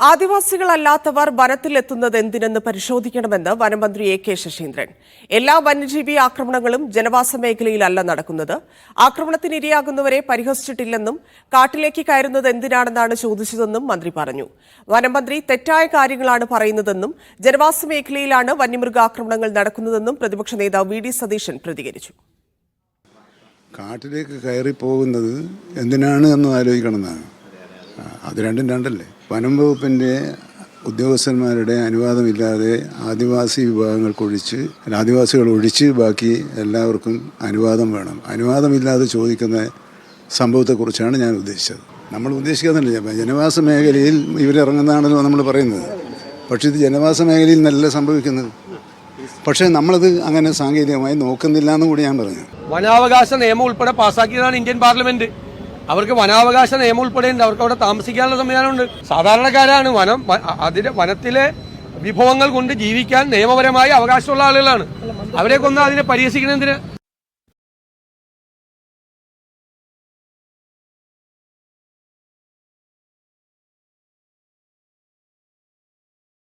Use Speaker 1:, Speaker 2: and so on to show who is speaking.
Speaker 1: ആദിവാസികളല്ലാത്തവർ വനത്തിലെത്തുന്നത് എന്തിനെന്ന് പരിശോധിക്കണമെന്ന് വനമന്ത്രി എ.കെ. ശശീന്ദ്രൻ. എല്ലാ വന്യജീവി ആക്രമണങ്ങളും ജനവാസ മേഖലയിലല്ല നടക്കുന്നത്. ആക്രമണത്തിനിരയാകുന്നവരെ പരിഹസിച്ചിട്ടില്ലെന്നും കാട്ടിലേക്ക് കയറുന്നത് എന്തിനാണെന്നാണ് ചോദിച്ചതെന്നും മന്ത്രി പറഞ്ഞു. വനമന്ത്രി തെറ്റായ കാര്യങ്ങളാണ് പറയുന്നതെന്നും ജനവാസ മേഖലയിലാണ് വന്യമൃഗാക്രമണങ്ങൾ നടക്കുന്നതെന്നും പ്രതിപക്ഷ നേതാവ് വി.ഡി. സതീശൻ പ്രതികരിച്ചു.
Speaker 2: കാട്ടിലേക്ക് കയറി പോകുന്നത് എന്തിനാണ് എന്ന് ആലോചിക്കണമെന്നാണ്. അത് രണ്ടും രണ്ടല്ലേ. വനം വകുപ്പിൻ്റെ ഉദ്യോഗസ്ഥന്മാരുടെ അനുവാദമില്ലാതെ ആദിവാസി വിഭാഗങ്ങൾക്കൊഴിച്ച് ആദിവാസികൾ ഒഴിച്ച് ബാക്കി എല്ലാവർക്കും അനുവാദം വേണം. അനുവാദമില്ലാതെ ചോദിക്കുന്ന സംഭവത്തെക്കുറിച്ചാണ് ഞാൻ ഉദ്ദേശിച്ചത്. നമ്മൾ ഉദ്ദേശിക്കുന്നില്ല, ജനവാസ മേഖലയിൽ ഇവരിറങ്ങുന്നതാണല്ലോ നമ്മൾ പറയുന്നത്. പക്ഷേ ഇത് ജനവാസ മേഖലയിൽ നിന്നല്ല സംഭവിക്കുന്നത്. പക്ഷേ നമ്മളത് അങ്ങനെ സാങ്കേതികമായി നോക്കുന്നില്ല എന്നും കൂടി ഞാൻ പറഞ്ഞു.
Speaker 3: വനാവകാശ നിയമം ഉൾപ്പെടെ പാസ്സാക്കിയതാണ് ഇന്ത്യൻ പാർലമെന്റ്. അവർക്ക് വനാവകാശ നിയമം ഉൾപ്പെടെയുണ്ട്. അവർക്ക് അവിടെ താമസിക്കാനുള്ള സംവിധാനമുണ്ട്. സാധാരണക്കാരാണ്. വനത്തിലെ വിഭവങ്ങൾ കൊണ്ട് ജീവിക്കാൻ നിയമപരമായി അവകാശമുള്ള ആളുകളാണ്. അവരെ കൊന്ന് അതിനെ പരിഹസിക്കണമെന്തിന്?